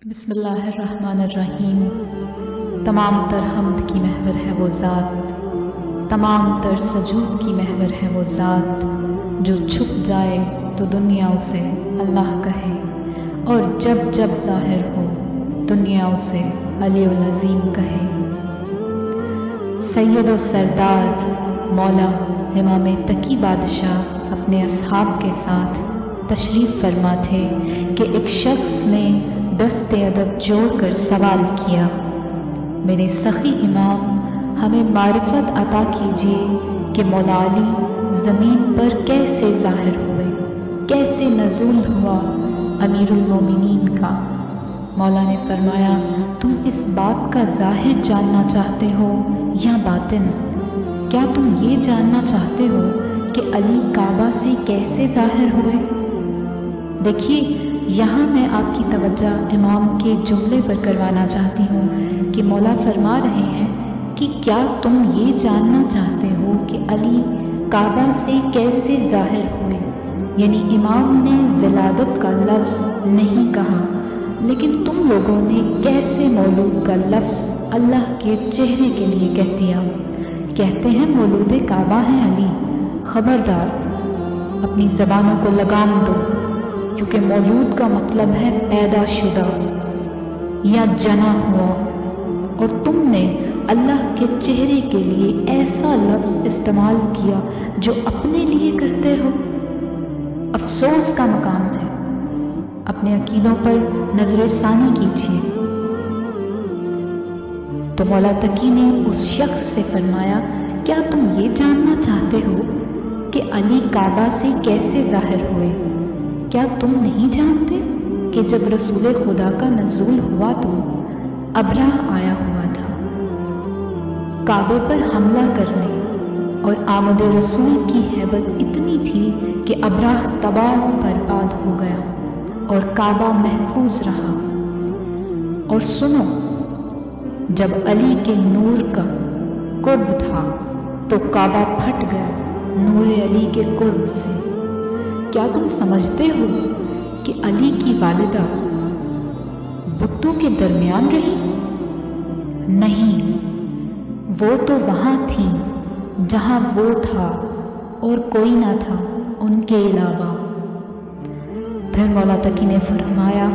بسم اللہ الرحمن الرحیم۔ تمام تر حمد کی محور ہے وہ ذات، تمام تر سجود کی محور ہے وہ ذات، جو چھپ جائے تو دنیا اسے اللہ کہے، اور جب جب ظاہر ہو دنیا اسے علی العظیم کہے۔ سید و سردار مولا امام تقی بادشاہ اپنے اصحاب کے ساتھ تشریف فرما تھے کہ ایک شخص نے دست ادب جوڑ کر سوال کیا، میرے سخی امام ہمیں معرفت عطا کیجیے کہ مولا علی زمین پر کیسے ظاہر ہوئے، کیسے نزول ہوا امیر المومنین کا۔ مولا نے فرمایا، تم اس بات کا ظاہر جاننا چاہتے ہو یا باطن؟ کیا تم یہ جاننا چاہتے ہو کہ علی کعبہ سے کیسے ظاہر ہوئے؟ دیکھیے، یہاں میں آپ کی توجہ امام کے جملے پر کروانا چاہتی ہوں کہ مولا فرما رہے ہیں کہ کیا تم یہ جاننا چاہتے ہو کہ علی کعبہ سے کیسے ظاہر ہوئے؟ یعنی امام نے ولادت کا لفظ نہیں کہا، لیکن تم لوگوں نے کیسے مولود کا لفظ اللہ کے چہرے کے لیے کہہ دیا؟ کہتے ہیں مولود کعبہ ہے علی۔ خبردار، اپنی زبانوں کو لگام دو، کیونکہ مولود کا مطلب ہے پیدا شدہ یا جنا ہوا، اور تم نے اللہ کے چہرے کے لیے ایسا لفظ استعمال کیا جو اپنے لیے کرتے ہو۔ افسوس کا مقام ہے، اپنے عقیدوں پر نظر ثانی کیجیے۔ تو مولا تقی نے اس شخص سے فرمایا، کیا تم یہ جاننا چاہتے ہو کہ علی کعبہ سے کیسے ظاہر ہوئے؟ کیا تم نہیں جانتے کہ جب رسول خدا کا نزول ہوا تو ابرہ آیا ہوا تھا کعبے پر حملہ کرنے، اور آمد رسول کی ہیبت اتنی تھی کہ ابرہ تباہ و برباد ہو گیا اور کعبہ محفوظ رہا۔ اور سنو، جب علی کے نور کا قرب تھا تو کعبہ پھٹ گیا نور علی کے قرب سے۔ کیا تم سمجھتے ہو کہ علی کی والدہ بتوں کے درمیان رہی؟ نہیں، وہ تو وہاں تھی جہاں وہ تھا اور کوئی نہ تھا ان کے علاوہ۔ پھر مولا تقی نے فرمایا،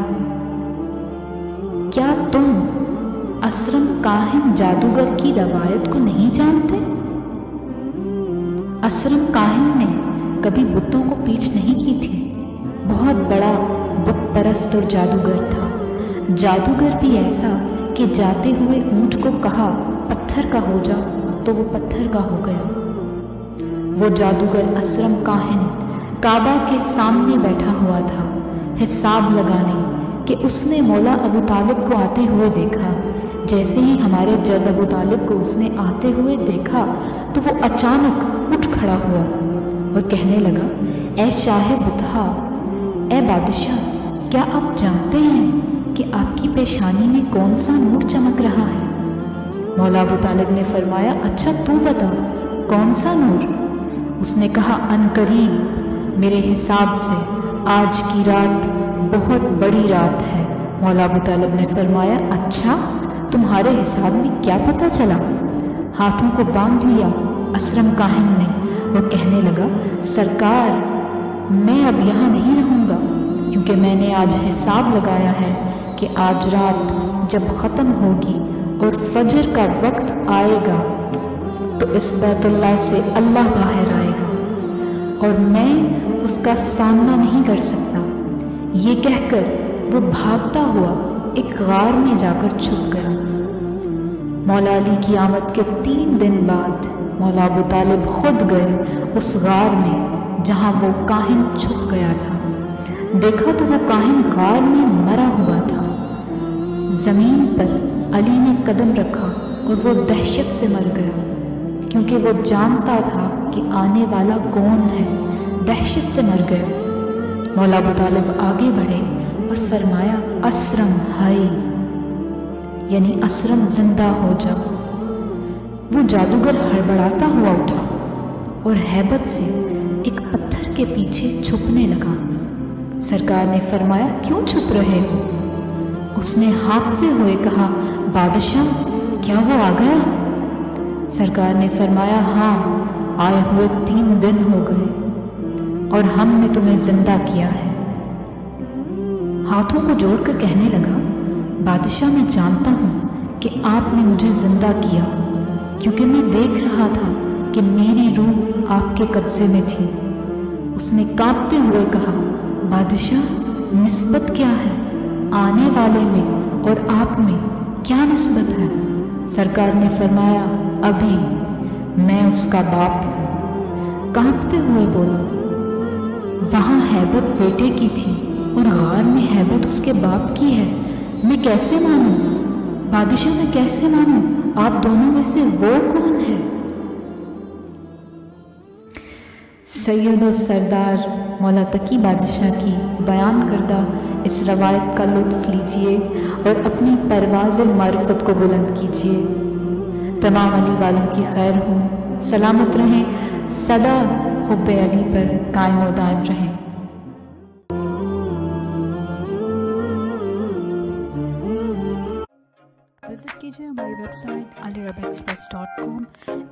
کیا تم اسرم کاہن جادوگر کی روایت کو نہیں جانتے؟ اسرم کاہن نے کبھی بتوں کو پیچھ نہیں کی تھی، بہت بڑا بت پرست اور جادوگر تھا۔ جادوگر بھی ایسا کہ جاتے ہوئے اونٹ کو کہا پتھر کا ہو جا تو وہ پتھر کا ہو گیا۔ وہ جادوگر اسرم کاہن کعبہ کے سامنے بیٹھا ہوا تھا حساب لگانے کہ اس نے مولا ابو طالب کو آتے ہوئے دیکھا۔ جیسے ہی ہمارے جد ابو طالب کو اس نے آتے ہوئے دیکھا تو وہ اچانک اٹھ کھڑا ہوا اور کہنے لگا، اے شاہ بطحا، اے بادشاہ، کیا آپ جانتے ہیں کہ آپ کی پیشانی میں کون سا نور چمک رہا ہے؟ مولا ابو طالب نے فرمایا، اچھا تو بتا، کون سا نور؟ اس نے کہا، ان قریب میرے حساب سے آج کی رات بہت بڑی رات ہے۔ مولا ابو طالب نے فرمایا، اچھا، تمہارے حساب میں کیا پتا چلا؟ ہاتھوں کو باندھ لیا اسرم کاہن نے اور کہنے لگا، سرکار، میں اب یہاں نہیں رہوں گا، کیونکہ میں نے آج حساب لگایا ہے کہ آج رات جب ختم ہوگی اور فجر کا وقت آئے گا تو اس بیت اللہ سے اللہ باہر آئے گا اور میں اس کا سامنا نہیں کر سکتا۔ یہ کہہ کر وہ بھاگتا ہوا ایک غار میں جا کر چھپ گیا۔ مولا علی کی آمد کے 3 دن بعد مولا ابو طالب خود گئے اس غار میں جہاں وہ کاہن چھپ گیا تھا۔ دیکھا تو وہ کاہن غار میں مرا ہوا تھا۔ زمین پر علی نے قدم رکھا اور وہ دہشت سے مر گیا، کیونکہ وہ جانتا تھا کہ آنے والا کون ہے۔ دہشت سے مر گیا۔ مولا ابو طالب آگے بڑھے اور فرمایا، اسرم ہائی، یعنی اسرم زندہ ہو جا۔ وہ جادوگر ہڑبڑاتا ہوا اٹھا اور ہیبت سے ایک پتھر کے پیچھے چھپنے لگا۔ سرکار نے فرمایا، کیوں چھپ رہے ہو؟ اس نے ہانپتے ہوئے کہا، بادشاہ کیا وہ آ گیا؟ سرکار نے فرمایا، ہاں، آئے ہوئے 3 دن ہو گئے اور ہم نے تمہیں زندہ کیا ہے۔ ہاتھوں کو جوڑ کر کہنے لگا، بادشاہ میں جانتا ہوں کہ آپ نے مجھے زندہ کیا، کیونکہ میں دیکھ رہا تھا کہ میری روح آپ کے قبضے میں تھی۔ اس نے کانپتے ہوئے کہا، بادشاہ نسبت کیا ہے؟ آنے والے میں اور آپ میں کیا نسبت ہے؟ سرکار نے فرمایا، ابھی میں اس کا باپ ہوں۔ کانپتے ہوئے بولا، وہاں ہیبت بیٹے کی تھی اور غار میں ہیبت اس کے باپ کی ہے، میں کیسے مانوں؟ بادشاہ میں کیسے مانوں؟ آپ دونوں میں سے وہ کون ہے؟ سید و سردار مولا تقی بادشاہ کی بیان کردہ اس روایت کا لطف لیجیے اور اپنی پرواز معرفت کو بلند کیجیے۔ تمام علی والوں کی خیر ہو، سلامت رہیں، سدا حب علی پر قائم و دائم رہیں۔ وزٹ کیجیے ہماری ویب سائٹ alirabexpress.com۔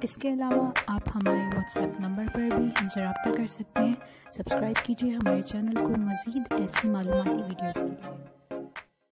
اس کے علاوہ آپ ہمارے واٹس ایپ نمبر پر بھی ہم سے رابطہ کر سکتے ہیں۔ سبسکرائب کیجیے ہمارے چینل کو مزید ایسی معلوماتی ویڈیوز کے لیے۔